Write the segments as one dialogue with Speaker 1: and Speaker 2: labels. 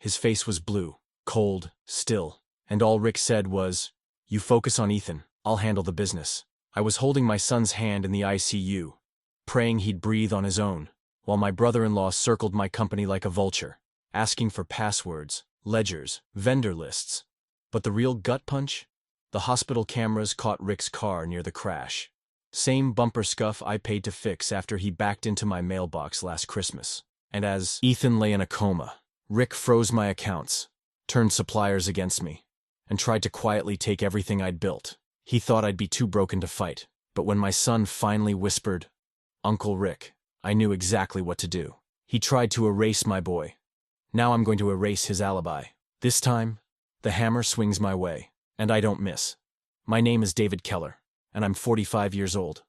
Speaker 1: His face was blue, cold, still, and all Rick said was, "You focus on Ethan, I'll handle the business." I was holding my son's hand in the ICU, praying he'd breathe on his own, while my brother-in-law circled my company like a vulture, asking for passwords, ledgers, vendor lists. But the real gut punch? The hospital cameras caught Rick's car near the crash. Same bumper scuff I paid to fix after he backed into my mailbox last Christmas. And as Ethan lay in a coma, Rick froze my accounts, turned suppliers against me, and tried to quietly take everything I'd built. He thought I'd be too broken to fight, but when my son finally whispered, "Uncle Rick," I knew exactly what to do. He tried to erase my boy. Now I'm going to erase his alibi. This time, the hammer swings my way, and I don't miss. My name is David Keller, and I'm 45 years old.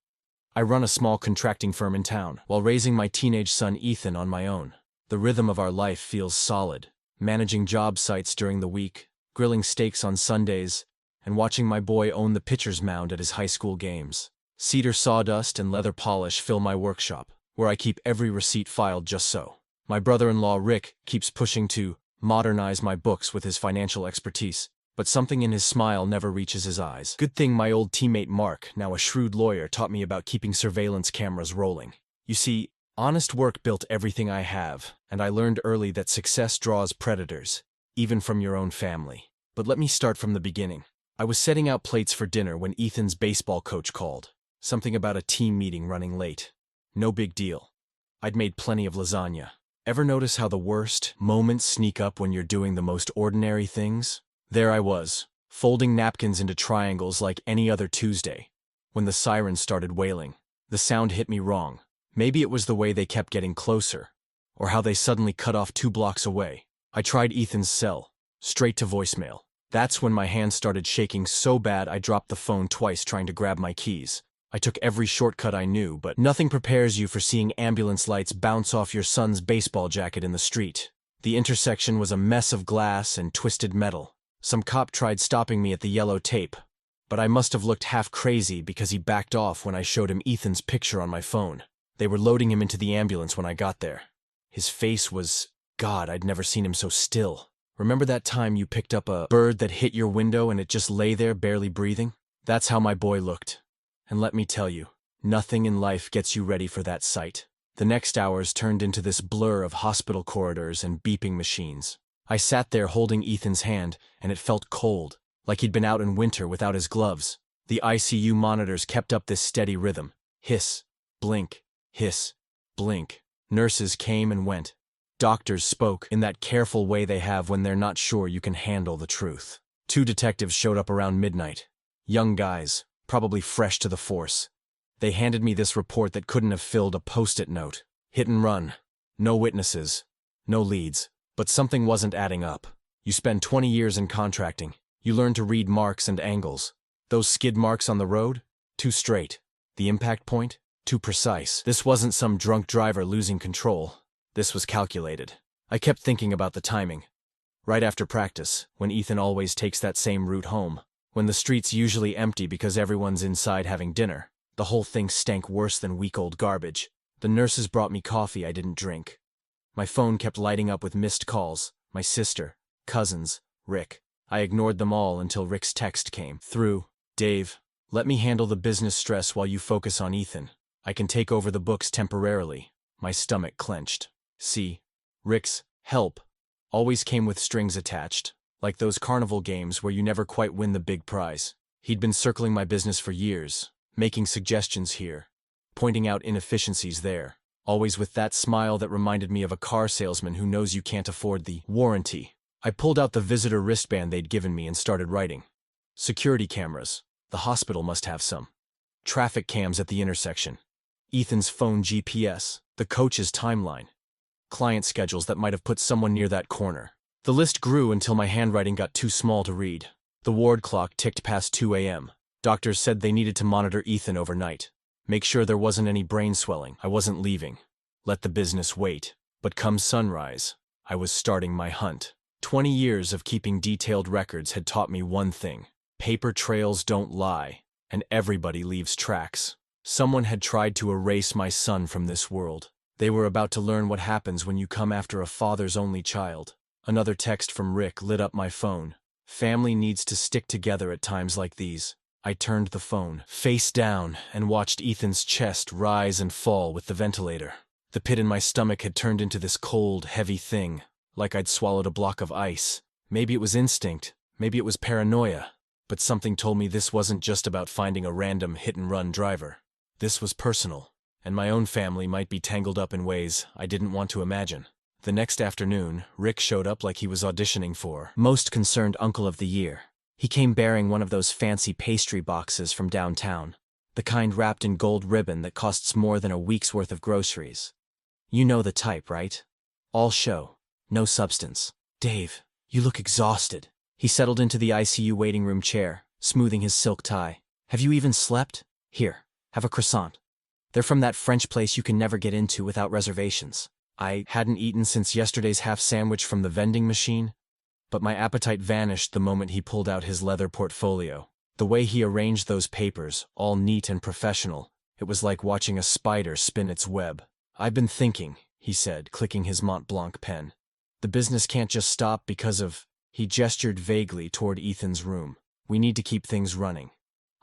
Speaker 1: I run a small contracting firm in town, while raising my teenage son Ethan on my own. The rhythm of our life feels solid, managing job sites during the week, grilling steaks on Sundays, and watching my boy own the pitcher's mound at his high school games. Cedar sawdust and leather polish fill my workshop, where I keep every receipt filed just so. My brother-in-law Rick keeps pushing to modernize my books with his financial expertise, but something in his smile never reaches his eyes. Good thing my old teammate Mark, now a shrewd lawyer, taught me about keeping surveillance cameras rolling. You see, honest work built everything I have, and I learned early that success draws predators, even from your own family. But let me start from the beginning. I was setting out plates for dinner when Ethan's baseball coach called. Something about a team meeting running late. No big deal. I'd made plenty of lasagna. Ever notice how the worst moments sneak up when you're doing the most ordinary things? There I was, folding napkins into triangles like any other Tuesday, when the siren started wailing. The sound hit me wrong. Maybe it was the way they kept getting closer, or how they suddenly cut off 2 blocks away. I tried Ethan's cell, straight to voicemail. That's when my hand started shaking so bad I dropped the phone twice trying to grab my keys. I took every shortcut I knew, but nothing prepares you for seeing ambulance lights bounce off your son's baseball jacket in the street. The intersection was a mess of glass and twisted metal. Some cop tried stopping me at the yellow tape, but I must have looked half crazy because he backed off when I showed him Ethan's picture on my phone. They were loading him into the ambulance when I got there. His face was, God, I'd never seen him so still. Remember that time you picked up a bird that hit your window and it just lay there barely breathing? That's how my boy looked. And let me tell you, nothing in life gets you ready for that sight. The next hours turned into this blur of hospital corridors and beeping machines. I sat there holding Ethan's hand, and it felt cold, like he'd been out in winter without his gloves. The ICU monitors kept up this steady rhythm. Hiss, blink, hiss, blink. Nurses came and went. Doctors spoke in that careful way they have when they're not sure you can handle the truth. 2 detectives showed up around midnight. Young guys, probably fresh to the force. They handed me this report that couldn't have filled a post-it note. Hit and run. No witnesses. No leads. But something wasn't adding up. You spend 20 years in contracting. You learn to read marks and angles. Those skid marks on the road? Too straight. The impact point? Too precise. This wasn't some drunk driver losing control. This was calculated. I kept thinking about the timing. Right after practice, when Ethan always takes that same route home. When the street's usually empty because everyone's inside having dinner. The whole thing stank worse than week-old garbage. The nurses brought me coffee I didn't drink. My phone kept lighting up with missed calls. My sister, cousins, Rick. I ignored them all until Rick's text came through. "Dave, let me handle the business stress while you focus on Ethan. I can take over the books temporarily." My stomach clenched. See, Rick's help always came with strings attached. Like those carnival games where you never quite win the big prize. He'd been circling my business for years, making suggestions here, pointing out inefficiencies there, always with that smile that reminded me of a car salesman who knows you can't afford the warranty. I pulled out the visitor wristband they'd given me and started writing. Security cameras. The hospital must have some. Traffic cams at the intersection. Ethan's phone GPS. The coach's timeline. Client schedules that might have put someone near that corner. The list grew until my handwriting got too small to read. The ward clock ticked past 2 a.m. Doctors said they needed to monitor Ethan overnight. Make sure there wasn't any brain swelling. I wasn't leaving. Let the business wait. But come sunrise, I was starting my hunt. 20 years of keeping detailed records had taught me one thing. Paper trails don't lie, and everybody leaves tracks. Someone had tried to erase my son from this world. They were about to learn what happens when you come after a father's only child. Another text from Rick lit up my phone. Family needs to stick together at times like these. I turned the phone face down and watched Ethan's chest rise and fall with the ventilator. The pit in my stomach had turned into this cold, heavy thing, like I'd swallowed a block of ice. Maybe it was instinct, maybe it was paranoia, but something told me this wasn't just about finding a random hit-and-run driver. This was personal, and my own family might be tangled up in ways I didn't want to imagine. The next afternoon, Rick showed up like he was auditioning for Most Concerned Uncle of the Year. He came bearing one of those fancy pastry boxes from downtown, the kind wrapped in gold ribbon that costs more than a week's worth of groceries. You know the type, right? All show, no substance. Dave, you look exhausted. He settled into the ICU waiting room chair, smoothing his silk tie. Have you even slept? Here, have a croissant. They're from that French place you can never get into without reservations. I hadn't eaten since yesterday's half sandwich from the vending machine, but my appetite vanished the moment he pulled out his leather portfolio. The way he arranged those papers, all neat and professional, it was like watching a spider spin its web. I've been thinking, he said, clicking his Mont Blanc pen. The business can't just stop because of... He gestured vaguely toward Ethan's room. We need to keep things running.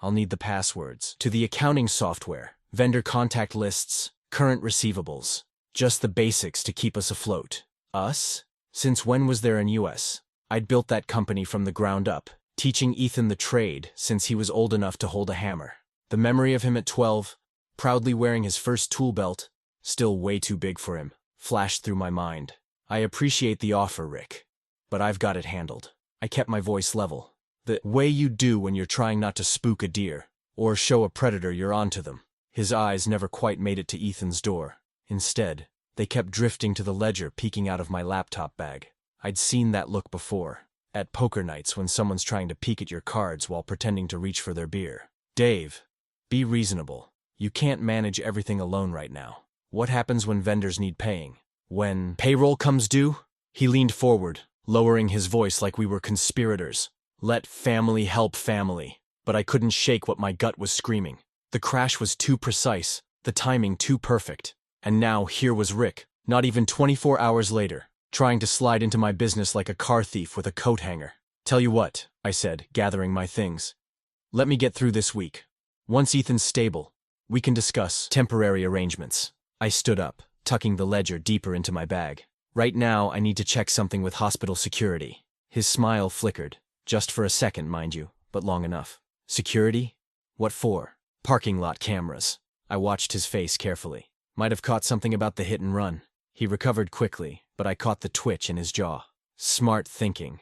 Speaker 1: I'll need the passwords to the accounting software, vendor contact lists, current receivables. Just the basics to keep us afloat. Us? Since when was there an US? I'd built that company from the ground up, teaching Ethan the trade since he was old enough to hold a hammer. The memory of him at 12, proudly wearing his first tool belt, still way too big for him, flashed through my mind. I appreciate the offer, Rick, but I've got it handled. I kept my voice level. The way you do when you're trying not to spook a deer, or show a predator you're onto them. His eyes never quite made it to Ethan's door. Instead, they kept drifting to the ledger peeking out of my laptop bag. I'd seen that look before, at poker nights when someone's trying to peek at your cards while pretending to reach for their beer. Dave, be reasonable. You can't manage everything alone right now. What happens when vendors need paying? When payroll comes due? He leaned forward, lowering his voice like we were conspirators. Let family help family. But I couldn't shake what my gut was screaming. The crash was too precise, the timing too perfect. And now here was Rick, not even 24 hours later, trying to slide into my business like a car thief with a coat hanger. Tell you what, I said, gathering my things. Let me get through this week. Once Ethan's stable, we can discuss temporary arrangements. I stood up, tucking the ledger deeper into my bag. Right now, I need to check something with hospital security. His smile flickered, just for a second, mind you, but long enough. Security? What for? Parking lot cameras. I watched his face carefully. Might have caught something about the hit and run. He recovered quickly, but I caught the twitch in his jaw. Smart thinking.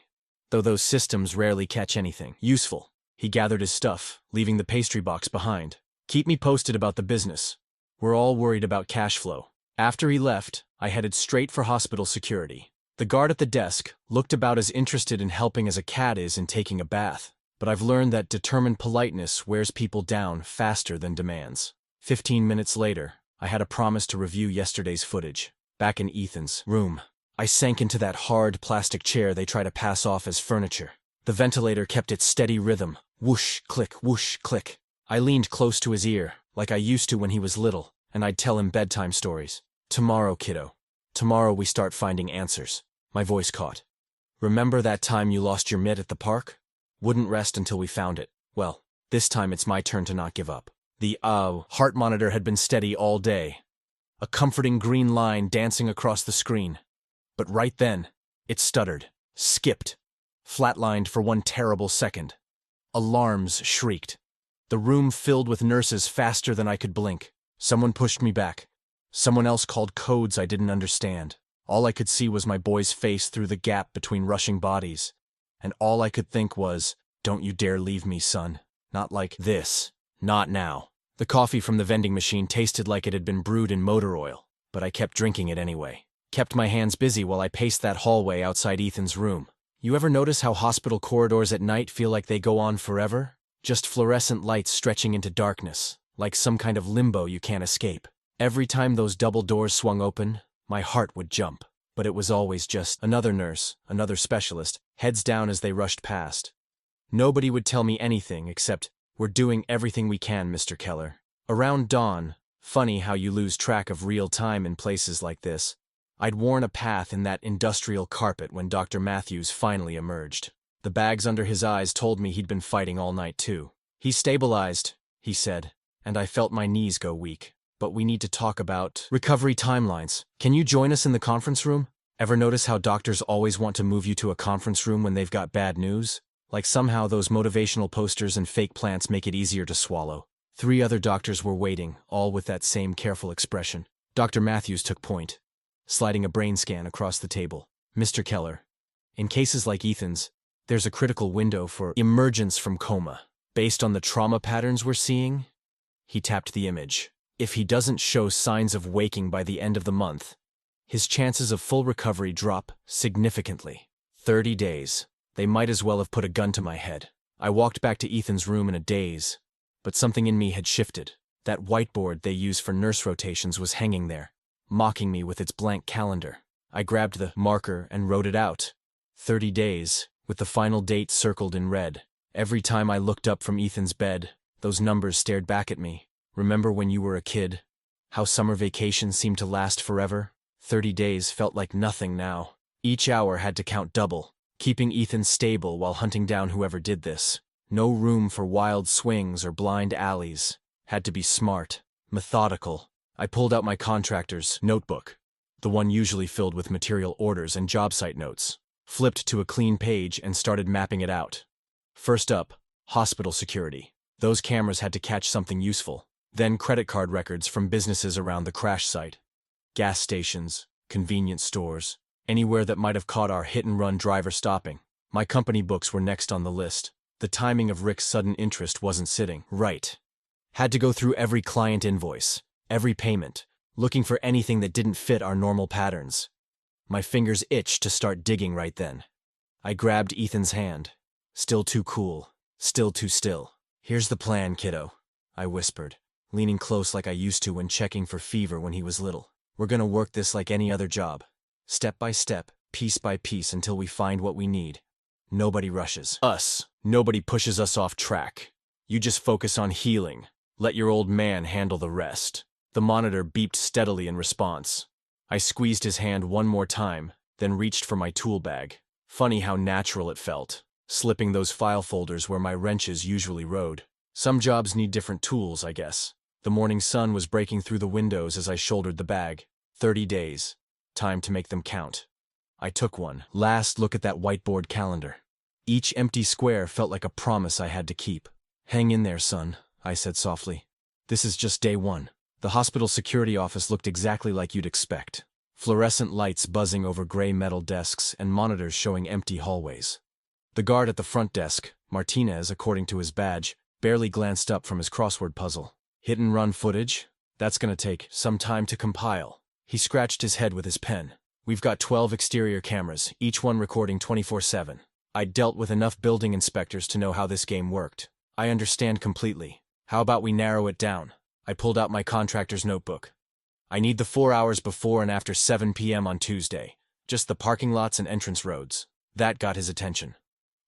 Speaker 1: Though those systems rarely catch anything useful. He gathered his stuff, leaving the pastry box behind. Keep me posted about the business. We're all worried about cash flow. After he left, I headed straight for hospital security. The guard at the desk looked about as interested in helping as a cat is in taking a bath. But I've learned that determined politeness wears people down faster than demands. 15 minutes later, I had a promise to review yesterday's footage. Back in Ethan's room, I sank into that hard plastic chair they try to pass off as furniture. The ventilator kept its steady rhythm. Whoosh, click, whoosh, click. I leaned close to his ear, like I used to when he was little, and I'd tell him bedtime stories. Tomorrow, kiddo. Tomorrow we start finding answers. My voice caught. Remember that time you lost your mitt at the park? Wouldn't rest until we found it. Well, this time it's my turn to not give up. The heart monitor had been steady all day. A comforting green line dancing across the screen. But right then, it stuttered, skipped, flatlined for one terrible second. Alarms shrieked. The room filled with nurses faster than I could blink. Someone pushed me back. Someone else called codes I didn't understand. All I could see was my boy's face through the gap between rushing bodies. And all I could think was, don't you dare leave me, son. Not like this. Not now. The coffee from the vending machine tasted like it had been brewed in motor oil, but I kept drinking it anyway. Kept my hands busy while I paced that hallway outside Ethan's room. You ever notice how hospital corridors at night feel like they go on forever? Just fluorescent lights stretching into darkness, like some kind of limbo you can't escape. Every time those double doors swung open, my heart would jump. But it was always just another nurse, another specialist, heads down as they rushed past. Nobody would tell me anything except, "We're doing everything we can, Mr. Keller." Around dawn, funny how you lose track of real time in places like this, I'd worn a path in that industrial carpet when Dr. Matthews finally emerged. The bags under his eyes told me he'd been fighting all night too. "He's stabilized," he said, and I felt my knees go weak. "But we need to talk about recovery timelines. Can you join us in the conference room?" Ever notice how doctors always want to move you to a conference room when they've got bad news? Like somehow those motivational posters and fake plants make it easier to swallow. 3 other doctors were waiting, all with that same careful expression. Dr. Matthews took point, sliding a brain scan across the table. "Mr. Keller, in cases like Ethan's, there's a critical window for emergence from coma. Based on the trauma patterns we're seeing," he tapped the image, "if he doesn't show signs of waking by the end of the month, his chances of full recovery drop significantly. 30 days. They might as well have put a gun to my head." I walked back to Ethan's room in a daze, but something in me had shifted. That whiteboard they use for nurse rotations was hanging there, mocking me with its blank calendar. I grabbed the marker and wrote it out. 30 days, with the final date circled in red. Every time I looked up from Ethan's bed, those numbers stared back at me. "Remember when you were a kid? How summer vacations seemed to last forever?" 30 days felt like nothing now. Each hour had to count double, keeping Ethan stable while hunting down whoever did this. No room for wild swings or blind alleys. Had to be smart, methodical. I pulled out my contractor's notebook, the one usually filled with material orders and job site notes, flipped to a clean page and started mapping it out. First up, hospital security. Those cameras had to catch something useful. Then credit card records from businesses around the crash site. Gas stations, convenience stores, anywhere that might have caught our hit-and-run driver stopping. My company books were next on the list. The timing of Rick's sudden interest wasn't sitting right. Had to go through every client invoice, every payment, looking for anything that didn't fit our normal patterns. My fingers itched to start digging right then. I grabbed Ethan's hand. Still too cool, still too still. "Here's the plan, kiddo," I whispered, leaning close like I used to when checking for fever when he was little. "We're gonna work this like any other job. Step by step, piece by piece until we find what we need. Nobody rushes us. Nobody pushes us off track. You just focus on healing. Let your old man handle the rest." The monitor beeped steadily in response. I squeezed his hand one more time, then reached for my tool bag. Funny how natural it felt, slipping those file folders where my wrenches usually rode. Some jobs need different tools, I guess. The morning sun was breaking through the windows as I shouldered the bag. 30 days. Time to make them count. I took one last look at that whiteboard calendar. Each empty square felt like a promise I had to keep. "Hang in there, son," I said softly. "This is just day 1. The hospital security office looked exactly like you'd expect. Fluorescent lights buzzing over gray metal desks and monitors showing empty hallways. The guard at the front desk, Martinez according to his badge, barely glanced up from his crossword puzzle. Hit-and-run footage? That's gonna take some time to compile." He scratched his head with his pen. "We've got 12 exterior cameras, each one recording 24/7. I'd dealt with enough building inspectors to know how this game worked. I understand completely. How about we narrow it down?" I pulled out my contractor's notebook. "I need the 4 hours before and after 7 p.m. on Tuesday. Just the parking lots and entrance roads." That got his attention.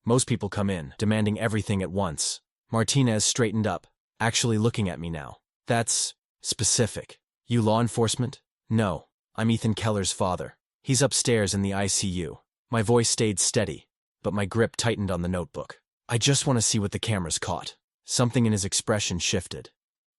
Speaker 1: Most people come in, demanding everything at once. Martinez straightened up, actually looking at me now. "That's specific. You law enforcement?" "No, I'm Ethan Keller's father. He's upstairs in the ICU." My voice stayed steady, but my grip tightened on the notebook. "I just want to see what the cameras caught." Something in his expression shifted.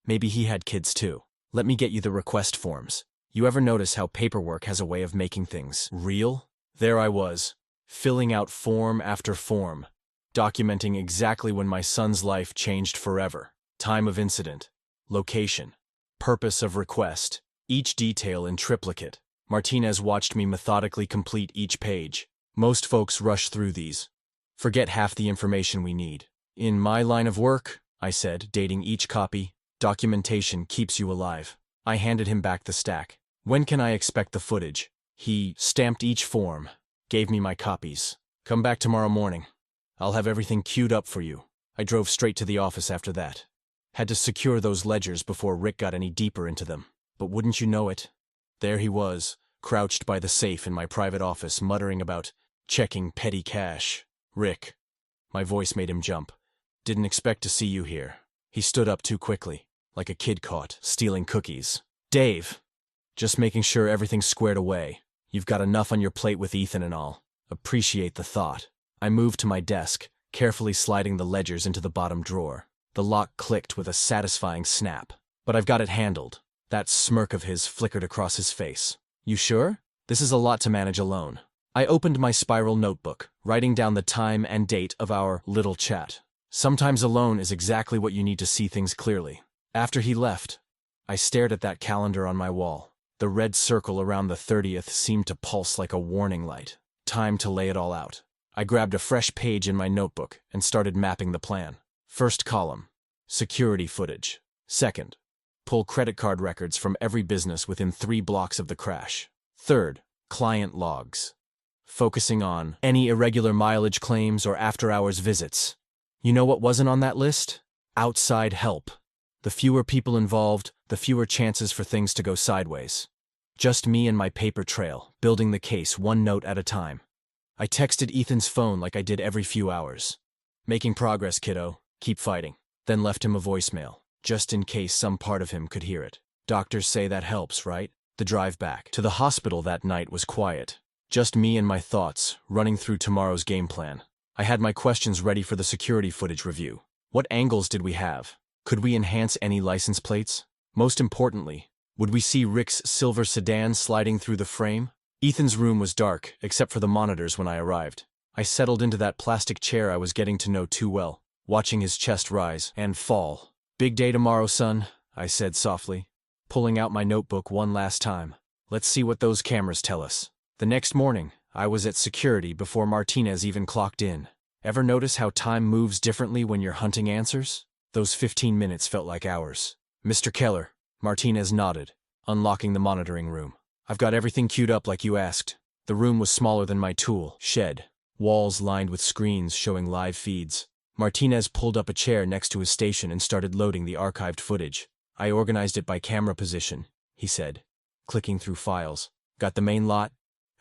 Speaker 1: Maybe he had kids too. "Let me get you the request forms. You ever notice how paperwork has a way of making things real?" There I was, filling out form after form, documenting exactly when my son's life changed forever. Time of incident, location, purpose of request, each detail in triplicate. Martinez watched me methodically complete each page. Most folks rush through these. Forget half the information we need. "In my line of work," I said, dating each copy, "documentation keeps you alive." I handed him back the stack. "When can I expect the footage?" He stamped each form, gave me my copies. "Come back tomorrow morning. I'll have everything queued up for you." I drove straight to the office after that. Had to secure those ledgers before Rick got any deeper into them. But wouldn't you know it, there he was, crouched by the safe in my private office, muttering about checking petty cash. "Rick." My voice made him jump. "Didn't expect to see you here." He stood up too quickly, like a kid caught stealing cookies. "Dave." "Just making sure everything's squared away." You've got enough on your plate with Ethan and all. Appreciate the thought. I moved to my desk, carefully sliding the ledgers into the bottom drawer. The lock clicked with a satisfying snap. But I've got it handled. That smirk of his flickered across his face. You sure? This is a lot to manage alone. I opened my spiral notebook, writing down the time and date of our little chat. Sometimes alone is exactly what you need to see things clearly. After he left, I stared at that calendar on my wall. The red circle around the 30th seemed to pulse like a warning light. Time to lay it all out. I grabbed a fresh page in my notebook and started mapping the plan. First column, security footage. Second, pull credit card records from every business within 3 blocks of the crash. Third, client logs, focusing on any irregular mileage claims or after-hours visits. You know what wasn't on that list? Outside help. The fewer people involved, the fewer chances for things to go sideways. Just me and my paper trail, building the case one note at a time. I texted Ethan's phone like I did every few hours. Making progress, kiddo. Keep fighting. Then left him a voicemail, just in case some part of him could hear it. Doctors say that helps, right? The drive back to the hospital that night was quiet. Just me and my thoughts, running through tomorrow's game plan. I had my questions ready for the security footage review. What angles did we have? Could we enhance any license plates? Most importantly, would we see Rick's silver sedan sliding through the frame? Ethan's room was dark, except for the monitors when I arrived. I settled into that plastic chair I was getting to know too well, watching his chest rise and fall. Big day tomorrow, son, I said softly, pulling out my notebook one last time. Let's see what those cameras tell us. The next morning, I was at security before Martinez even clocked in. Ever notice how time moves differently when you're hunting answers? Those 15 minutes felt like hours. Mr. Keller, Martinez nodded, unlocking the monitoring room. I've got everything queued up like you asked. The room was smaller than my tool shed, walls lined with screens showing live feeds. Martinez pulled up a chair next to his station and started loading the archived footage. I organized it by camera position, he said, clicking through files. Got the main lot,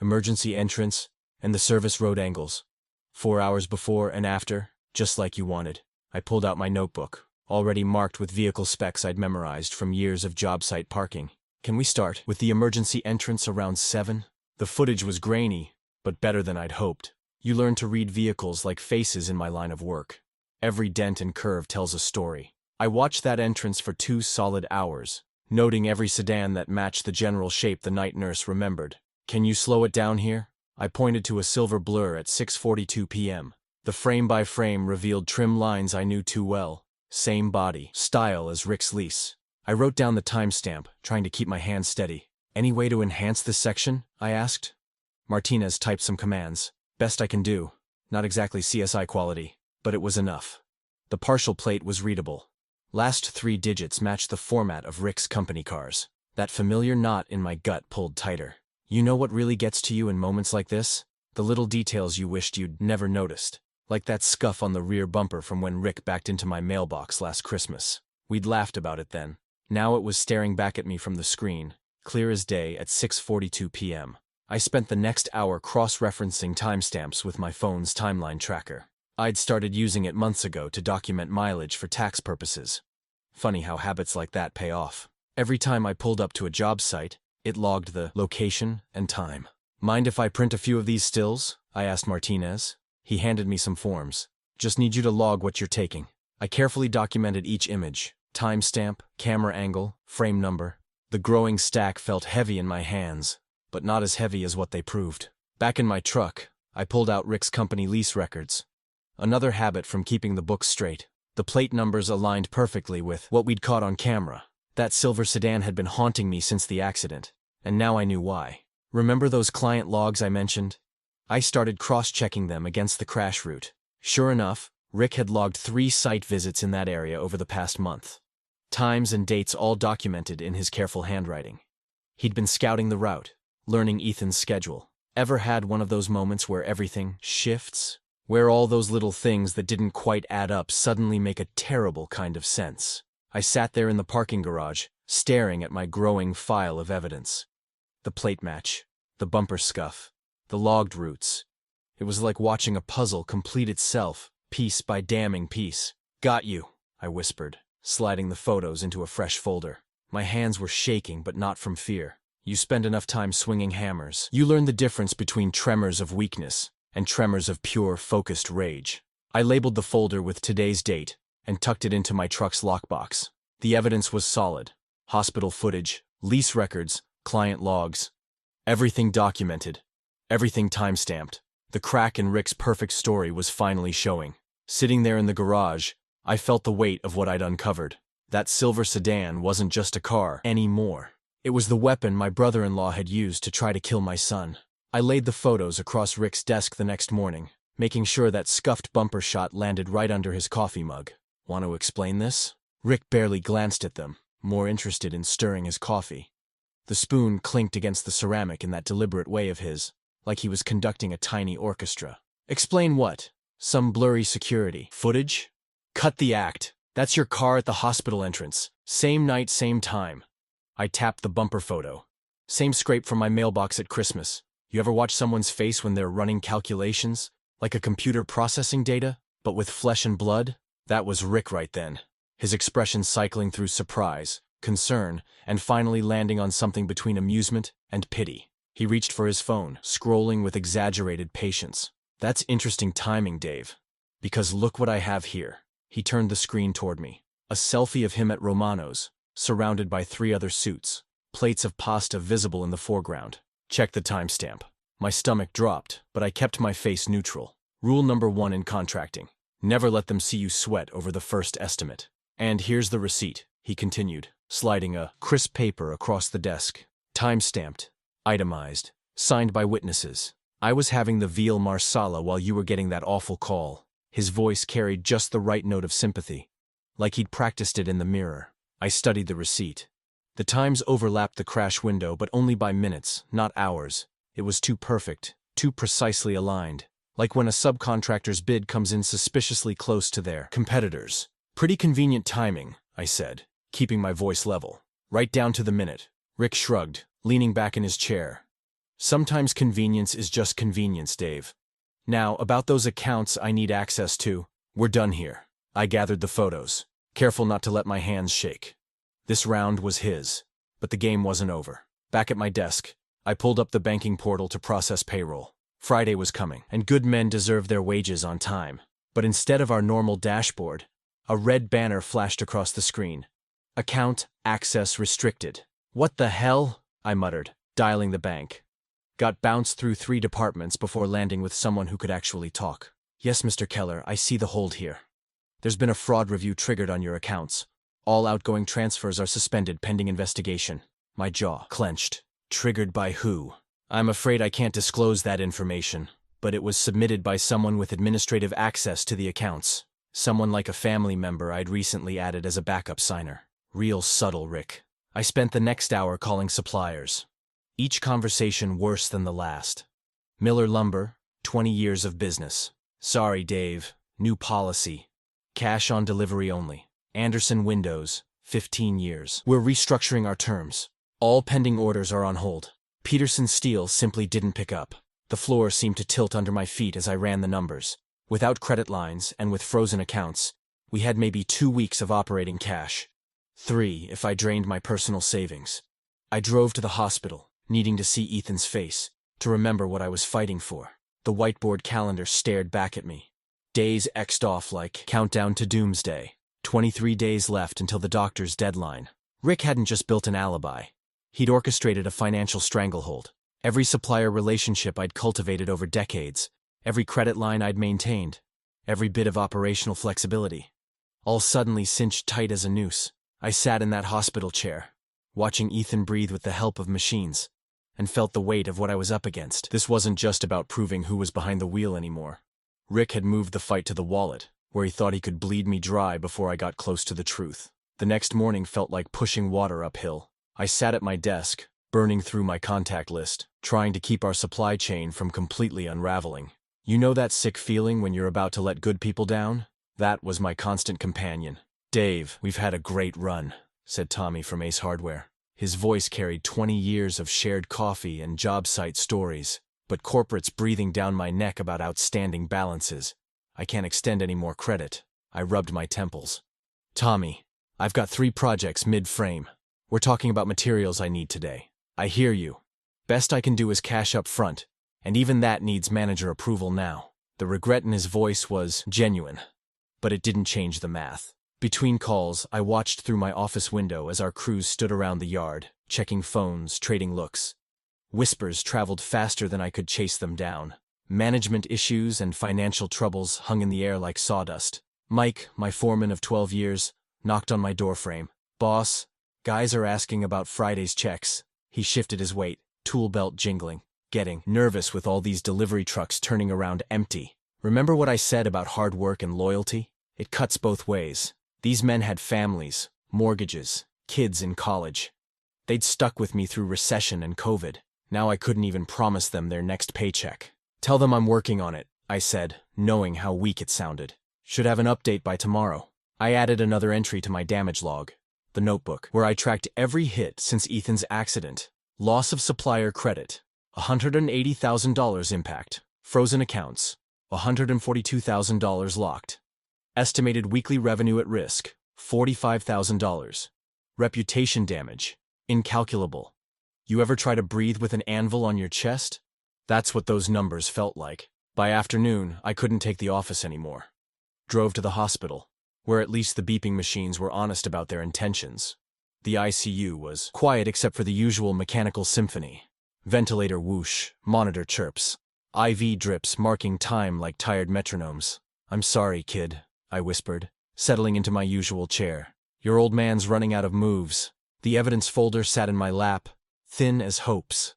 Speaker 1: emergency entrance, and the service road angles. 4 hours before and after, just like you wanted. I pulled out my notebook, already marked with vehicle specs I'd memorized from years of job site parking. Can we start with the emergency entrance around 7? The footage was grainy, but better than I'd hoped. You learn to read vehicles like faces in my line of work. Every dent and curve tells a story. I watched that entrance for 2 solid hours, noting every sedan that matched the general shape the night nurse remembered. Can you slow it down here? I pointed to a silver blur at 6:42 p.m. The frame-by-frame revealed trim lines I knew too well. Same body, style as Rick's lease. I wrote down the timestamp, trying to keep my hands steady. Any way to enhance this section? I asked. Martinez typed some commands. Best I can do. Not exactly CSI quality, but it was enough. The partial plate was readable. Last 3 digits matched the format of Rick's company cars. That familiar knot in my gut pulled tighter. You know what really gets to you in moments like this? The little details you wished you'd never noticed. Like that scuff on the rear bumper from when Rick backed into my mailbox last Christmas. We'd laughed about it then. Now it was staring back at me from the screen, clear as day at 6:42 p.m. I spent the next hour cross-referencing timestamps with my phone's timeline tracker. I'd started using it months ago to document mileage for tax purposes. Funny how habits like that pay off. Every time I pulled up to a job site, it logged the location and time. Mind if I print a few of these stills? I asked Martinez. He handed me some forms. Just need you to log what you're taking. I carefully documented each image. Timestamp, camera angle, frame number. The growing stack felt heavy in my hands, but not as heavy as what they proved. Back in my truck, I pulled out Rick's company lease records. Another habit from keeping the books straight. The plate numbers aligned perfectly with what we'd caught on camera. That silver sedan had been haunting me since the accident, and now I knew why. Remember those client logs I mentioned? I started cross-checking them against the crash route. Sure enough, Rick had logged 3 site visits in that area over the past month. Times and dates all documented in his careful handwriting. He'd been scouting the route, learning Ethan's schedule. Ever had one of those moments where everything shifts? Where all those little things that didn't quite add up suddenly make a terrible kind of sense? I sat there in the parking garage, staring at my growing file of evidence. The plate match, the bumper scuff, the logged routes. It was like watching a puzzle complete itself, piece by damning piece. Got you, I whispered, sliding the photos into a fresh folder. My hands were shaking, but not from fear. You spend enough time swinging hammers. You learn the difference between tremors of weakness and tremors of pure, focused rage. I labeled the folder with today's date and tucked it into my truck's lockbox. The evidence was solid. Hospital footage, lease records, client logs. Everything documented. Everything time-stamped. The crack in Rick's perfect story was finally showing. Sitting there in the garage, I felt the weight of what I'd uncovered. That silver sedan wasn't just a car anymore. It was the weapon my brother-in-law had used to try to kill my son. I laid the photos across Rick's desk the next morning, making sure that scuffed bumper shot landed right under his coffee mug. Want to explain this? Rick barely glanced at them, more interested in stirring his coffee. The spoon clinked against the ceramic in that deliberate way of his, like he was conducting a tiny orchestra. Explain what? Some blurry security footage? Cut the act. That's your car at the hospital entrance. Same night, same time. I tapped the bumper photo. Same scrape from my mailbox at Christmas. You ever watch someone's face when they're running calculations? Like a computer processing data, but with flesh and blood? That was Rick right then. His expression cycling through surprise, concern, and finally landing on something between amusement and pity. He reached for his phone, scrolling with exaggerated patience. That's interesting timing, Dave. Because look what I have here. He turned the screen toward me. A selfie of him at Romano's, surrounded by 3 other suits, plates of pasta visible in the foreground. Check the timestamp. My stomach dropped, but I kept my face neutral. Rule number 1 in contracting. Never let them see you sweat over the first estimate. And here's the receipt, he continued, sliding a crisp paper across the desk. Time-stamped, itemized, signed by witnesses. I was having the veal marsala while you were getting that awful call. His voice carried just the right note of sympathy, like he'd practiced it in the mirror. I studied the receipt. The times overlapped the crash window, but only by minutes, not hours. It was too perfect, too precisely aligned. Like when a subcontractor's bid comes in suspiciously close to their competitors. Pretty convenient timing, I said, keeping my voice level. Right down to the minute. Rick shrugged, leaning back in his chair. Sometimes convenience is just convenience, Dave. Now, about those accounts I need access to. We're done here. I gathered the photos, careful not to let my hands shake. This round was his, but the game wasn't over. Back at my desk, I pulled up the banking portal to process payroll. Friday was coming, and good men deserve their wages on time. But instead of our normal dashboard, a red banner flashed across the screen. Account access restricted. What the hell? I muttered, dialing the bank. Got bounced through 3 departments before landing with someone who could actually talk. Yes, Mr. Keller, I see the hold here. There's been a fraud review triggered on your accounts. All outgoing transfers are suspended pending investigation. My jaw clenched. Triggered by who? I'm afraid I can't disclose that information, but it was submitted by someone with administrative access to the accounts. Someone like a family member I'd recently added as a backup signer. Real subtle, Rick. I spent the next hour calling suppliers. Each conversation worse than the last. Miller Lumber, 20 years of business. Sorry, Dave. New policy. Cash on delivery only. Anderson Windows, 15 years. We're restructuring our terms. All pending orders are on hold. Peterson Steel simply didn't pick up. The floor seemed to tilt under my feet as I ran the numbers. Without credit lines and with frozen accounts, we had maybe 2 weeks of operating cash. 3 if I drained my personal savings. I drove to the hospital, needing to see Ethan's face, to remember what I was fighting for. The whiteboard calendar stared back at me. Days X'd off like countdown to doomsday. 23 days left until the doctor's deadline. Rick hadn't just built an alibi. He'd orchestrated a financial stranglehold. Every supplier relationship I'd cultivated over decades, every credit line I'd maintained, every bit of operational flexibility, all suddenly cinched tight as a noose. I sat in that hospital chair, watching Ethan breathe with the help of machines, and felt the weight of what I was up against. This wasn't just about proving who was behind the wheel anymore. Rick had moved the fight to the wallet, where he thought he could bleed me dry before I got close to the truth. The next morning felt like pushing water uphill. I sat at my desk, burning through my contact list, trying to keep our supply chain from completely unraveling. You know that sick feeling when you're about to let good people down? That was my constant companion. Dave, we've had a great run, said Tommy from Ace Hardware. His voice carried 20 years of shared coffee and job site stories, but corporate's breathing down my neck about outstanding balances. I can't extend any more credit. I rubbed my temples. Tommy, I've got 3 projects mid-frame. We're talking about materials I need today. I hear you. Best I can do is cash up front, and even that needs manager approval now. The regret in his voice was genuine, but it didn't change the math. Between calls, I watched through my office window as our crews stood around the yard, checking phones, trading looks. Whispers traveled faster than I could chase them down. Management issues and financial troubles hung in the air like sawdust. Mike, my foreman of 12 years, knocked on my doorframe. "Boss, guys are asking about Friday's checks." He shifted his weight, tool belt jingling, getting nervous with all these delivery trucks turning around empty. "Remember what I said about hard work and loyalty? It cuts both ways. These men had families, mortgages, kids in college. They'd stuck with me through recession and COVID. Now I couldn't even promise them their next paycheck." "Tell them I'm working on it," I said, knowing how weak it sounded. "Should have an update by tomorrow." I added another entry to my damage log, the notebook, where I tracked every hit since Ethan's accident. Loss of supplier credit, $180,000 impact. Frozen accounts, $142,000 locked. Estimated weekly revenue at risk, $45,000. Reputation damage, incalculable. You ever try to breathe with an anvil on your chest? That's what those numbers felt like. By afternoon, I couldn't take the office anymore. Drove to the hospital, where at least the beeping machines were honest about their intentions. The ICU was quiet except for the usual mechanical symphony. Ventilator whoosh, monitor chirps, IV drips marking time like tired metronomes. "I'm sorry, kid," I whispered, settling into my usual chair. "Your old man's running out of moves." The evidence folder sat in my lap, thin as hopes.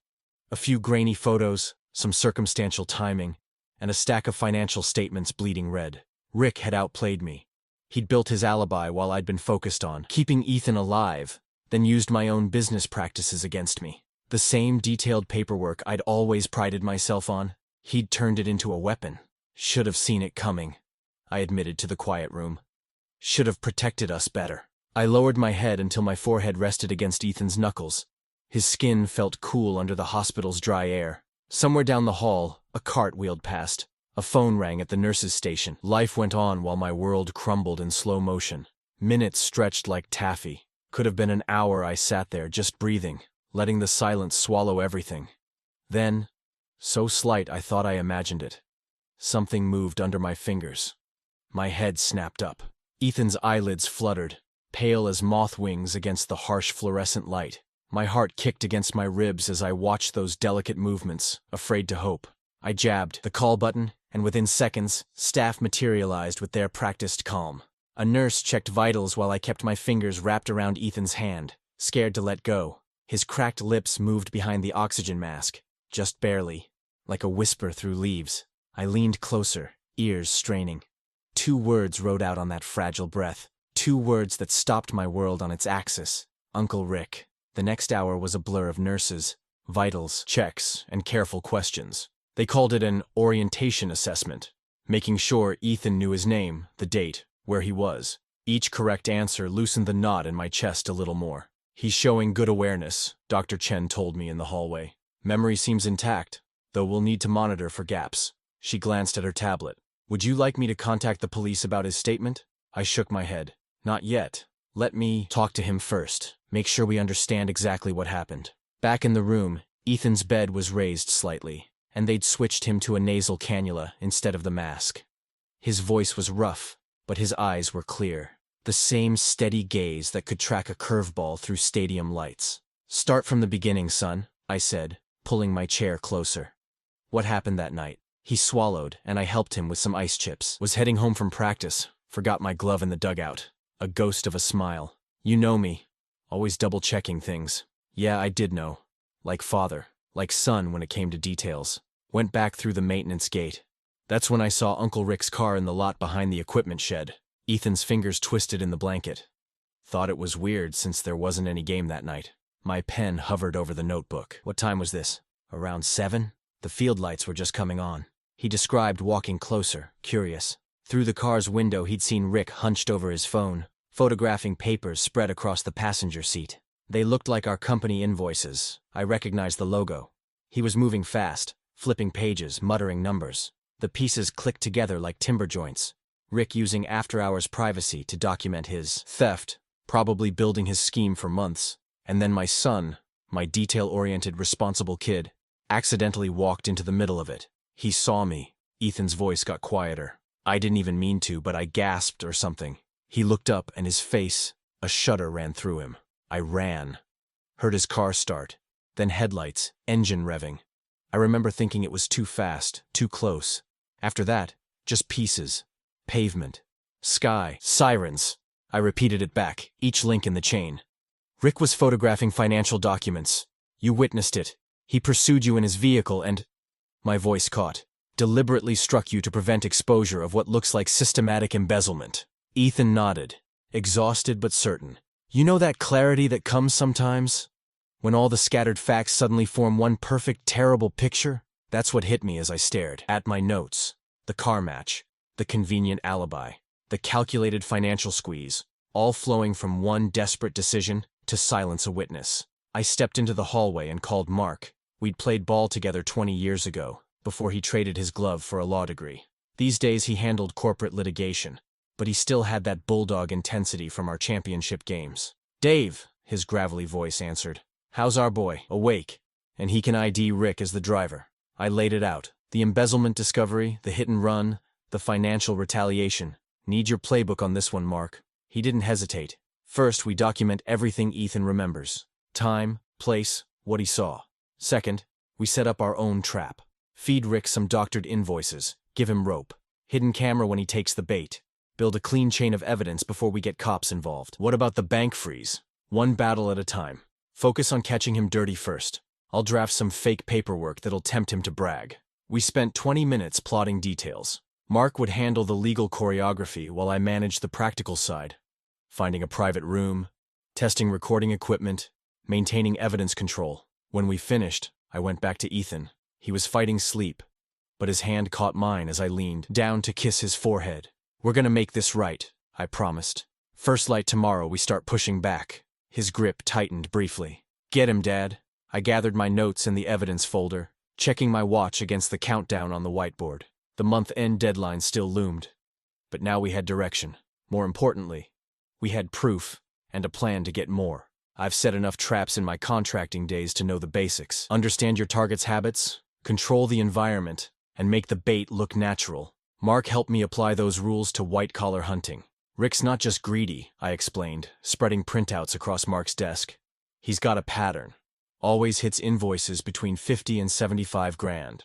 Speaker 1: A few grainy photos, some circumstantial timing, and a stack of financial statements bleeding red. Rick had outplayed me. He'd built his alibi while I'd been focused on keeping Ethan alive, then used my own business practices against me. The same detailed paperwork I'd always prided myself on, he'd turned it into a weapon. Should have seen it coming, I admitted to the quiet room. Should have protected us better. I lowered my head until my forehead rested against Ethan's knuckles. His skin felt cool under the hospital's dry air. Somewhere down the hall, a cart wheeled past. A phone rang at the nurse's station. Life went on while my world crumbled in slow motion. Minutes stretched like taffy. Could have been an hour I sat there just breathing, letting the silence swallow everything. Then, so slight I thought I imagined it, something moved under my fingers. My head snapped up. Ethan's eyelids fluttered, pale as moth wings against the harsh fluorescent light. My heart kicked against my ribs as I watched those delicate movements, afraid to hope. I jabbed the call button, and within seconds, staff materialized with their practiced calm. A nurse checked vitals while I kept my fingers wrapped around Ethan's hand, scared to let go. His cracked lips moved behind the oxygen mask, just barely, like a whisper through leaves. I leaned closer, ears straining. 2 words rode out on that fragile breath, 2 words that stopped my world on its axis. Uncle Rick. The next hour was a blur of nurses, vitals, checks, and careful questions. They called it an orientation assessment, making sure Ethan knew his name, the date, where he was. Each correct answer loosened the knot in my chest a little more. "He's showing good awareness," Dr. Chen told me in the hallway. "Memory seems intact, though we'll need to monitor for gaps." She glanced at her tablet. "Would you like me to contact the police about his statement?" I shook my head. "Not yet. Let me talk to him first, make sure we understand exactly what happened." Back in the room, Ethan's bed was raised slightly, and they'd switched him to a nasal cannula instead of the mask. His voice was rough, but his eyes were clear. The same steady gaze that could track a curveball through stadium lights. "Start from the beginning, son," I said, pulling my chair closer. "What happened that night?" He swallowed, and I helped him with some ice chips. "Was heading home from practice, forgot my glove in the dugout." A ghost of a smile. "You know me, always double-checking things." Yeah, I did know. Like father, like son when it came to details. Went back through the maintenance gate. That's when I saw Uncle Rick's car in the lot behind the equipment shed. Ethan's fingers twisted in the blanket. Thought it was weird since there wasn't any game that night. My pen hovered over the notebook. "What time was this? Around 7? The field lights were just coming on." He described walking closer, curious. Through the car's window he'd seen Rick hunched over his phone, photographing papers spread across the passenger seat. They looked like our company invoices. I recognized the logo. He was moving fast, flipping pages, muttering numbers. The pieces clicked together like timber joints. Rick using after-hours privacy to document his theft, probably building his scheme for months. And then my son, my detail-oriented, responsible kid, accidentally walked into the middle of it. He saw me. Ethan's voice got quieter. I didn't even mean to, but I gasped or something. He looked up and his face, a shudder ran through him. I ran. Heard his car start. Then headlights, engine revving. I remember thinking it was too fast, too close. After that, just pieces. Pavement. Sky. Sirens. I repeated it back, each link in the chain. Rick was photographing financial documents. You witnessed it. He pursued you in his vehicle and... My voice caught. Deliberately struck you to prevent exposure of what looks like systematic embezzlement. Ethan nodded, exhausted but certain. You know that clarity that comes sometimes? When all the scattered facts suddenly form one perfect, terrible picture? That's what hit me as I stared at my notes. The car match, the convenient alibi, the calculated financial squeeze, all flowing from one desperate decision to silence a witness. I stepped into the hallway and called Mark. We'd played ball together 20 years ago, before he traded his glove for a law degree. These days he handled corporate litigation, but he still had that bulldog intensity from our championship games. Dave, his gravelly voice answered. How's our boy? Awake. And he can ID Rick as the driver. I laid it out. The embezzlement discovery, the hit and run, the financial retaliation. Need your playbook on this one, Mark. He didn't hesitate. First, we document everything Ethan remembers. Time, place, what he saw. Second, we set up our own trap. Feed Rick some doctored invoices. Give him rope. Hidden camera when he takes the bait. Build a clean chain of evidence before we get cops involved. What about the bank freeze? One battle at a time. Focus on catching him dirty first. I'll draft some fake paperwork that'll tempt him to brag. We spent 20 minutes plotting details. Mark would handle the legal choreography while I managed the practical side. Finding a private room, testing recording equipment, maintaining evidence control. When we finished, I went back to Ethan. He was fighting sleep, but his hand caught mine as I leaned down to kiss his forehead. We're gonna make this right, I promised. First light tomorrow, we start pushing back. His grip tightened briefly. Get him, Dad. I gathered my notes in the evidence folder, checking my watch against the countdown on the whiteboard. The month-end deadline still loomed. But now we had direction. More importantly, we had proof and a plan to get more. I've set enough traps in my contracting days to know the basics. Understand your target's habits, control the environment, and make the bait look natural. Mark helped me apply those rules to white-collar hunting. Rick's not just greedy, I explained, spreading printouts across Mark's desk. He's got a pattern. Always hits invoices between 50 and 75 grand.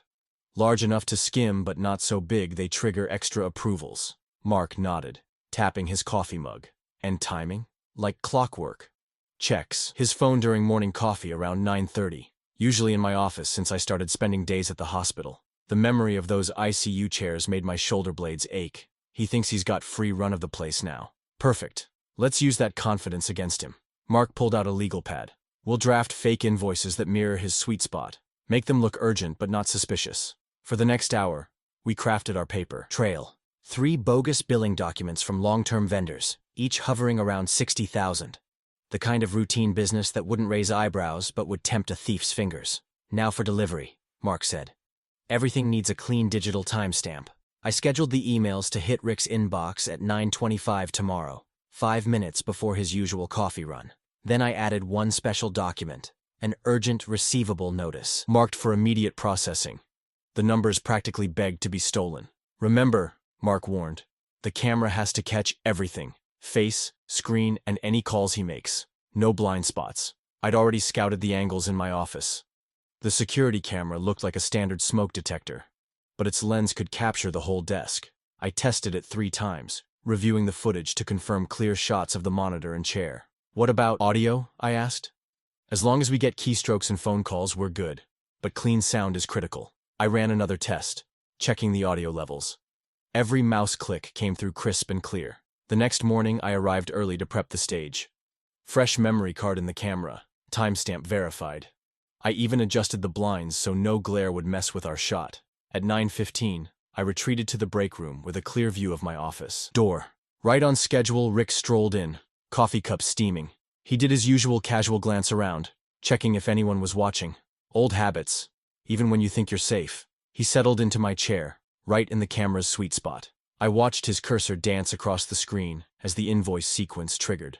Speaker 1: Large enough to skim, but not so big they trigger extra approvals. Mark nodded, tapping his coffee mug. And timing? Like clockwork. Checks. His phone during morning coffee around 9:30. Usually in my office since I started spending days at the hospital. The memory of those ICU chairs made my shoulder blades ache. He thinks he's got free run of the place now. Perfect. Let's use that confidence against him. Mark pulled out a legal pad. We'll draft fake invoices that mirror his sweet spot. Make them look urgent but not suspicious. For the next hour, we crafted our paper trail. 3 bogus billing documents from long-term vendors, each hovering around 60,000. The kind of routine business that wouldn't raise eyebrows but would tempt a thief's fingers. Now for delivery, Mark said. Everything needs a clean digital timestamp. I scheduled the emails to hit Rick's inbox at 9:25 tomorrow, 5 minutes before his usual coffee run. Then I added one special document, an urgent receivable notice, marked for immediate processing. The numbers practically begged to be stolen. Remember, Mark warned, the camera has to catch everything. Face, screen, and any calls he makes. No blind spots. I'd already scouted the angles in my office. The security camera looked like a standard smoke detector, but its lens could capture the whole desk. I tested it 3 times, reviewing the footage to confirm clear shots of the monitor and chair. What about audio? I asked. As long as we get keystrokes and phone calls, we're good, but clean sound is critical. I ran another test, checking the audio levels. Every mouse click came through crisp and clear. The next morning, I arrived early to prep the stage. Fresh memory card in the camera, timestamp verified. I even adjusted the blinds so no glare would mess with our shot. At 9:15, I retreated to the break room with a clear view of my office door. Right on schedule, Rick strolled in, coffee cup steaming. He did his usual casual glance around, checking if anyone was watching. Old habits, even when you think you're safe. He settled into my chair, right in the camera's sweet spot. I watched his cursor dance across the screen as the invoice sequence triggered.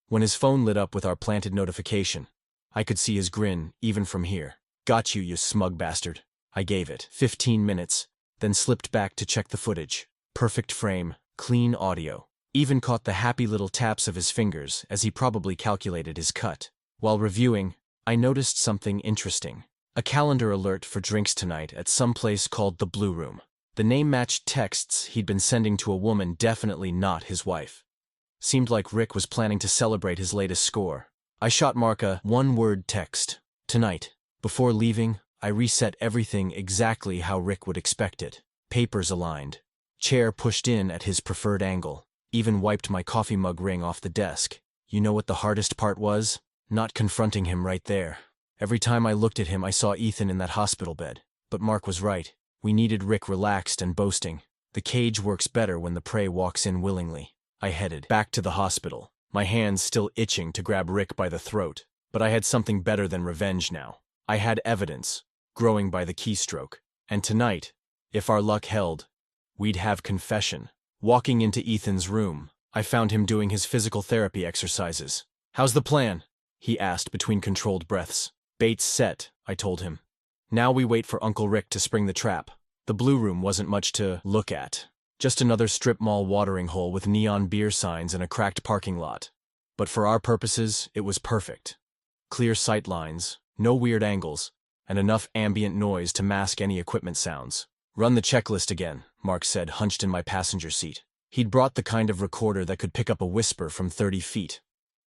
Speaker 1: When his phone lit up with our planted notification, I could see his grin, even from here. Got you, you smug bastard. I gave it 15 minutes, then slipped back to check the footage. Perfect frame, clean audio. Even caught the happy little taps of his fingers as he probably calculated his cut. While reviewing, I noticed something interesting. A calendar alert for drinks tonight at some place called the Blue Room. The name matched texts he'd been sending to a woman definitely not his wife. Seemed like Rick was planning to celebrate his latest score. I shot Mark a one-word text. Tonight. Before leaving, I reset everything exactly how Rick would expect it. Papers aligned. Chair pushed in at his preferred angle. Even wiped my coffee mug ring off the desk. You know what the hardest part was? Not confronting him right there. Every time I looked at him, I saw Ethan in that hospital bed. But Mark was right. We needed Rick relaxed and boasting. The cage works better when the prey walks in willingly. I headed back to the hospital, my hands still itching to grab Rick by the throat. But I had something better than revenge now. I had evidence, growing by the keystroke. And tonight, if our luck held, we'd have confession. Walking into Ethan's room, I found him doing his physical therapy exercises. "How's the plan?" he asked between controlled breaths. "Bait's set," I told him. "Now we wait for Uncle Rick to spring the trap." The Blue Room wasn't much to look at. Just another strip mall watering hole with neon beer signs and a cracked parking lot. But for our purposes, it was perfect. Clear sight lines, no weird angles, and enough ambient noise to mask any equipment sounds. "Run the checklist again," Mark said, hunched in my passenger seat. He'd brought the kind of recorder that could pick up a whisper from 30 feet.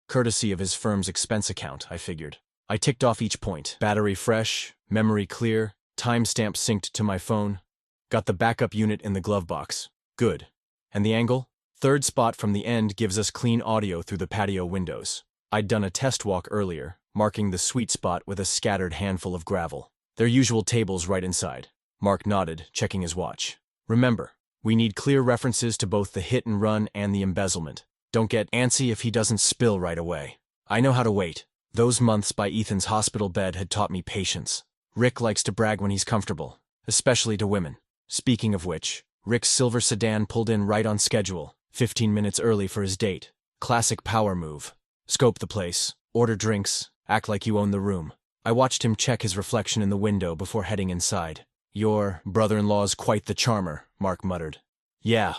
Speaker 1: Courtesy of his firm's expense account, I figured. I ticked off each point. Battery fresh, memory clear, timestamp synced to my phone. Got the backup unit in the glove box. Good. And the angle? Third spot from the end gives us clean audio through the patio windows. I'd done a test walk earlier, marking the sweet spot with a scattered handful of gravel. Their usual tables right inside. Mark nodded, checking his watch. "Remember, we need clear references to both the hit and run and the embezzlement. Don't get antsy if he doesn't spill right away. I know how to wait." Those months by Ethan's hospital bed had taught me patience. Rick likes to brag when he's comfortable, especially to women. Speaking of which, Rick's silver sedan pulled in right on schedule, 15 minutes early for his date. Classic power move. Scope the place, order drinks, act like you own the room. I watched him check his reflection in the window before heading inside. "Your brother-in-law's quite the charmer," Mark muttered. "Yeah,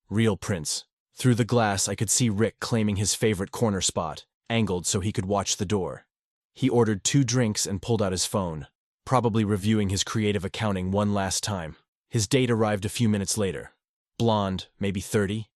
Speaker 1: real prince." Through the glass, I could see Rick claiming his favorite corner spot, angled so he could watch the door. He ordered 2 drinks and pulled out his phone, probably reviewing his creative accounting one last time. His date arrived a few minutes later. Blonde, maybe 30,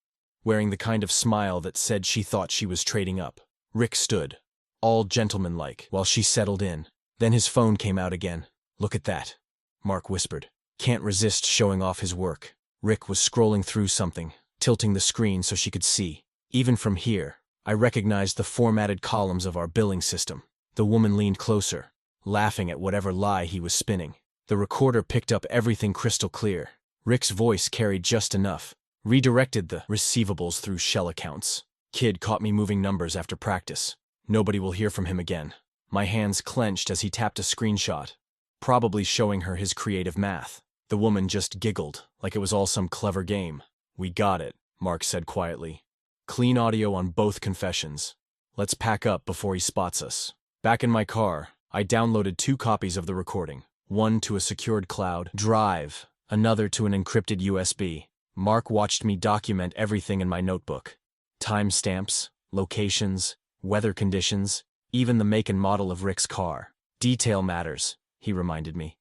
Speaker 1: wearing the kind of smile that said she thought she was trading up. Rick stood, all gentlemanlike, while she settled in. Then his phone came out again. "Look at that," Mark whispered. Can't resist showing off his work. Rick was scrolling through something, tilting the screen so she could see. Even from here, I recognized the formatted columns of our billing system. The woman leaned closer, laughing at whatever lie he was spinning. The recorder picked up everything crystal clear. Rick's voice carried just enough, redirected the receivables through shell accounts. "Kid caught me moving numbers after practice. Nobody will hear from him again." My hands clenched as he tapped a screenshot, probably showing her his creative math. The woman just giggled, like it was all some clever game. "We got it," Mark said quietly. "Clean audio on both confessions. Let's pack up before he spots us." Back in my car, I downloaded 2 copies of the recording, one to a secured cloud drive, another to an encrypted USB. Mark watched me document everything in my notebook. Timestamps, locations, weather conditions, even the make and model of Rick's car. "Detail matters," he reminded me.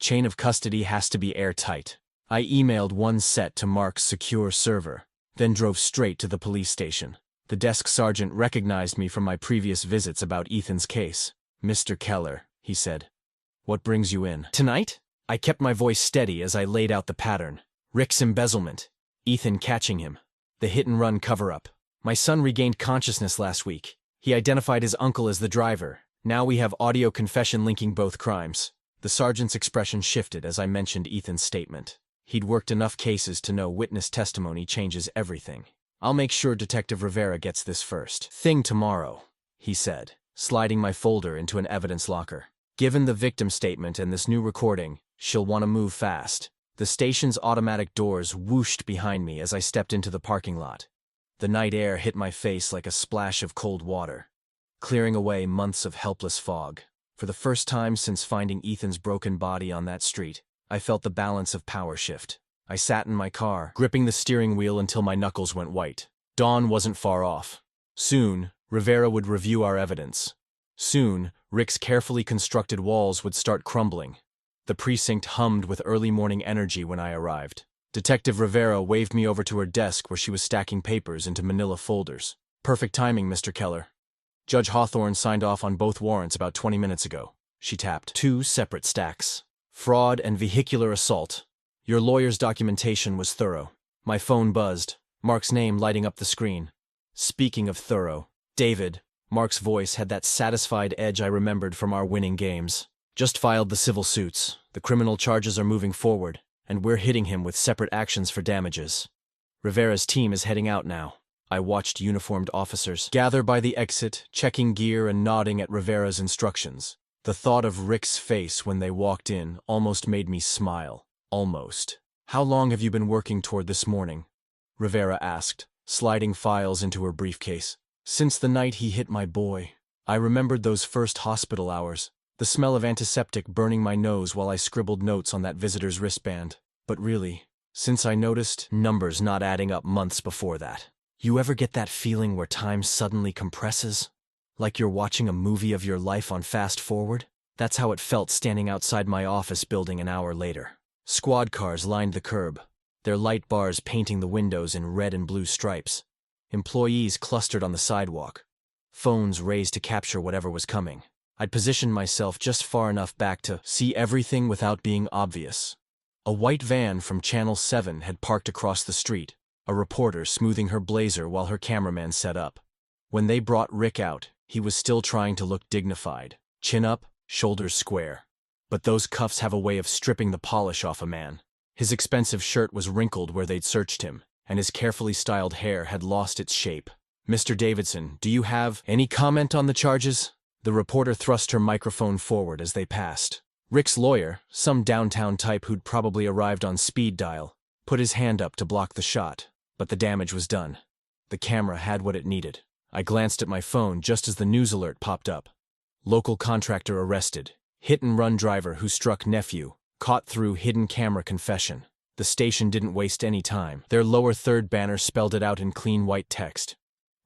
Speaker 1: "Chain of custody has to be airtight." I emailed one set to Mark's secure server, then drove straight to the police station. The desk sergeant recognized me from my previous visits about Ethan's case. "Mr. Keller," he said. "What brings you in?" "Tonight?" I kept my voice steady as I laid out the pattern. Rick's embezzlement, Ethan catching him, the hit-and-run cover-up. My son regained consciousness last week. He identified his uncle as the driver. Now we have audio confession linking both crimes. The sergeant's expression shifted as I mentioned Ethan's statement. He'd worked enough cases to know witness testimony changes everything. "I'll make sure Detective Rivera gets this first thing tomorrow," he said, sliding my folder into an evidence locker. "Given the victim statement and this new recording, she'll want to move fast." The station's automatic doors whooshed behind me as I stepped into the parking lot. The night air hit my face like a splash of cold water. clearing away months of helpless fog. For the first time since finding Ethan's broken body on that street, I felt the balance of power shift. I sat in my car, gripping the steering wheel until my knuckles went white. Dawn wasn't far off. Soon, Rivera would review our evidence. Soon, Rick's carefully constructed walls would start crumbling. The precinct hummed with early morning energy when I arrived. Detective Rivera waved me over to her desk where she was stacking papers into manila folders. "Perfect timing, Mr. Keller. Judge Hawthorne signed off on both warrants about 20 minutes ago." She tapped 2 separate stacks. "Fraud and vehicular assault. Your lawyer's documentation was thorough." My phone buzzed, Mark's name lighting up the screen. Speaking of thorough, David, Mark's voice had that satisfied edge I remembered from our winning games. "Just filed the civil suits. The criminal charges are moving forward, and we're hitting him with separate actions for damages. Rivera's team is heading out now." I watched uniformed officers gather by the exit, checking gear and nodding at Rivera's instructions. The thought of Rick's face when they walked in almost made me smile. Almost. "How long have you been working toward this morning?" Rivera asked, sliding files into her briefcase. "Since the night he hit my boy." I remembered those first hospital hours, the smell of antiseptic burning my nose while I scribbled notes on that visitor's wristband. But really, since I noticed numbers not adding up months before that. You ever get that feeling where time suddenly compresses? Like you're watching a movie of your life on fast forward? That's how it felt standing outside my office building an hour later. Squad cars lined the curb, their light bars painting the windows in red and blue stripes. Employees clustered on the sidewalk, phones raised to capture whatever was coming. I'd positioned myself just far enough back to see everything without being obvious. A white van from Channel 7 had parked across the street, a reporter smoothing her blazer while her cameraman set up. When they brought Rick out, he was still trying to look dignified, chin up, shoulders square. But those cuffs have a way of stripping the polish off a man. His expensive shirt was wrinkled where they'd searched him, and his carefully styled hair had lost its shape. "Mr. Davidson, do you have any comment on the charges?" The reporter thrust her microphone forward as they passed. Rick's lawyer, some downtown type who'd probably arrived on speed dial, put his hand up to block the shot, but the damage was done. The camera had what it needed. I glanced at my phone just as the news alert popped up. "Local contractor arrested. Hit-and-run driver who struck nephew, caught through hidden camera confession." The station didn't waste any time. Their lower third banner spelled it out in clean white text.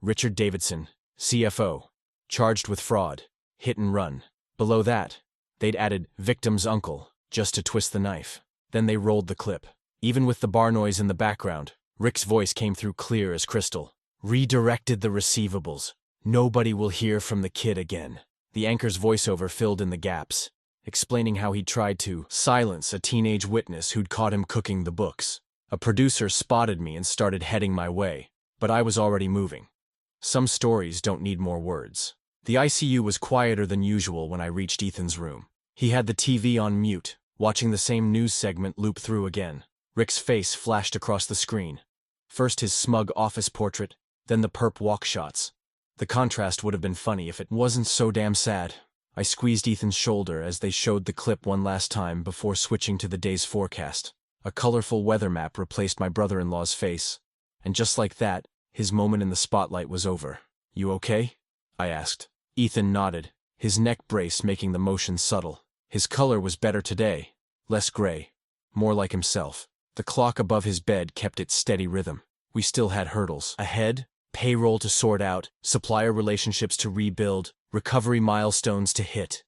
Speaker 1: "Richard Davidson, CFO, charged with fraud, hit and run." Below that, they'd added "victim's uncle," just to twist the knife. Then they rolled the clip. Even with the bar noise in the background, Rick's voice came through clear as crystal. "Redirected the receivables. Nobody will hear from the kid again." The anchor's voiceover filled in the gaps, explaining how he'd tried to silence a teenage witness who'd caught him cooking the books. A producer spotted me and started heading my way, but I was already moving. Some stories don't need more words. The ICU was quieter than usual when I reached Ethan's room. He had the TV on mute, watching the same news segment loop through again. Rick's face flashed across the screen. First his smug office portrait, then the perp walk shots. The contrast would have been funny if it wasn't so damn sad. I squeezed Ethan's shoulder as they showed the clip one last time before switching to the day's forecast. A colorful weather map replaced my brother-in-law's face. And just like that, his moment in the spotlight was over. "You okay?" I asked. Ethan nodded, his neck brace making the motion subtle. His color was better today, less gray, more like himself. The clock above his bed kept its steady rhythm. We still had hurdles ahead, payroll to sort out, supplier relationships to rebuild, recovery milestones to hit.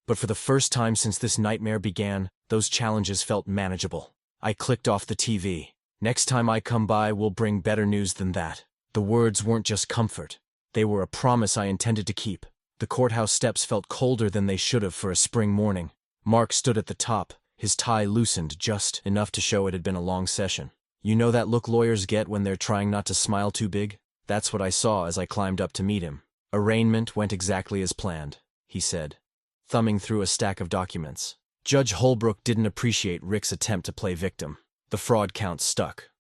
Speaker 1: But for the first time since this nightmare began, those challenges felt manageable. I clicked off the TV. "Next time I come by, we'll bring better news than that." The words weren't just comfort. They were a promise I intended to keep. The courthouse steps felt colder than they should have for a spring morning. Mark stood at the top, his tie loosened just enough to show it had been a long session. You know that look lawyers get when they're trying not to smile too big? That's what I saw as I climbed up to meet him. "Arraignment went exactly as planned," he said, thumbing through a stack of documents. Judge Holbrook didn't appreciate Rick's attempt to play victim. The fraud counts stuck.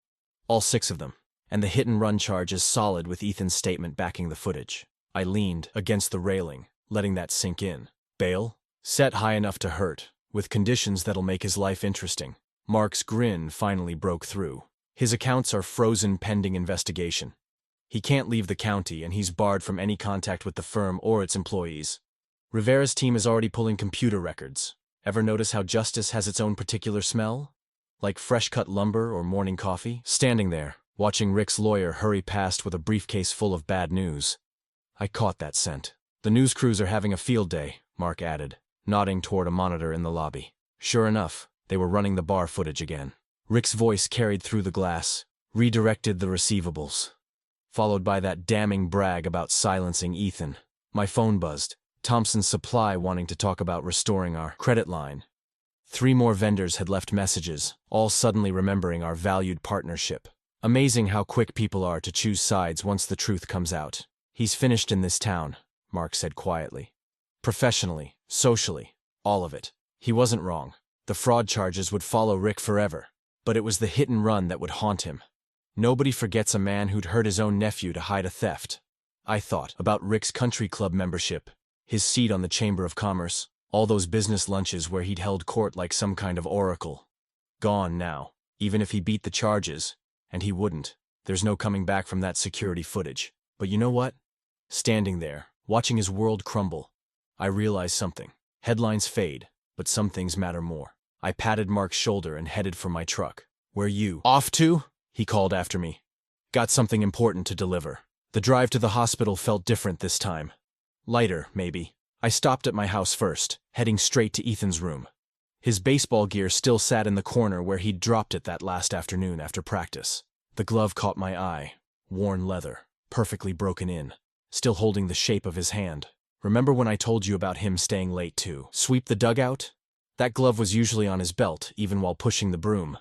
Speaker 1: All 6 of them. And the hit-and-run charge is solid with Ethan's statement backing the footage. I leaned against the railing, letting that sink in. Bail? Set high enough to hurt, with conditions that'll make his life interesting. Mark's grin finally broke through. "His accounts are frozen pending investigation." He can't leave the county, and he's barred from any contact with the firm or its employees. Rivera's team is already pulling computer records. Ever notice how justice has its own particular smell? Like fresh-cut lumber or morning coffee? Standing there, watching Rick's lawyer hurry past with a briefcase full of bad news. I caught that scent. The news crews are having a field day, Mark added, nodding toward a monitor in the lobby. Sure enough, they were running the bar footage again. Rick's voice carried through the glass, redirected the receivables. Followed by that damning brag about silencing Ethan. My phone buzzed. Thompson's Supply wanting to talk about restoring our credit line. 3 more vendors had left messages, all suddenly remembering our valued partnership. Amazing how quick people are to choose sides once the truth comes out. He's finished in this town, Mark said quietly. Professionally, socially, all of it. He wasn't wrong. The fraud charges would follow Rick forever. But it was the hit and run that would haunt him. Nobody forgets a man who'd hurt his own nephew to hide a theft. I thought about Rick's country club membership, his seat on the Chamber of Commerce, all those business lunches where he'd held court like some kind of oracle. Gone now, even if he beat the charges, and he wouldn't. There's no coming back from that security footage. But you know what? Standing there, watching his world crumble, I realized something. Headlines fade, but some things matter more. I patted Mark's shoulder and headed for my truck. Where you off to? He called after me. Got something important to deliver. The drive to the hospital felt different this time. Lighter, maybe. I stopped at my house first, heading straight to Ethan's room. His baseball gear still sat in the corner where he'd dropped it that last afternoon after practice. The glove caught my eye. Worn leather, perfectly broken in, still holding the shape of his hand. Remember when I told you about him staying late to sweep the dugout? That glove was usually on his belt, even while pushing the broom.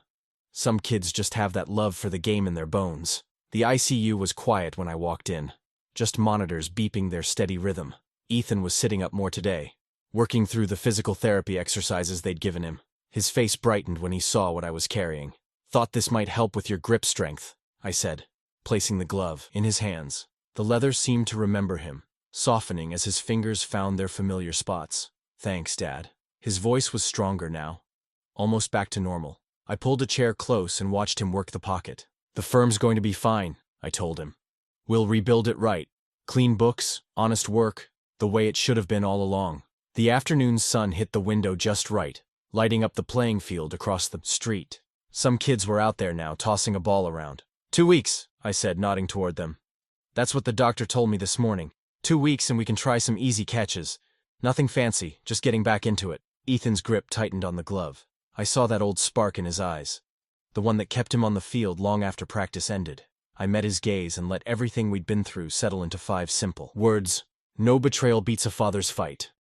Speaker 1: Some kids just have that love for the game in their bones. The ICU was quiet when I walked in, just monitors beeping their steady rhythm. Ethan was sitting up more today, working through the physical therapy exercises they'd given him. His face brightened when he saw what I was carrying. Thought this might help with your grip strength, I said, placing the glove in his hands. The leather seemed to remember him, softening as his fingers found their familiar spots. Thanks, Dad. His voice was stronger now, almost back to normal. I pulled a chair close and watched him work the pocket. The firm's going to be fine, I told him. We'll rebuild it right. Clean books, honest work, the way it should have been all along. The afternoon sun hit the window just right, lighting up the playing field across the street. Some kids were out there now, tossing a ball around. 2 weeks, I said, nodding toward them. That's what the doctor told me this morning. 2 weeks and we can try some easy catches. Nothing fancy, just getting back into it. Ethan's grip tightened on the glove. I saw that old spark in his eyes, the one that kept him on the field long after practice ended. I met his gaze and let everything we'd been through settle into 5 simple words. No betrayal beats a father's fight.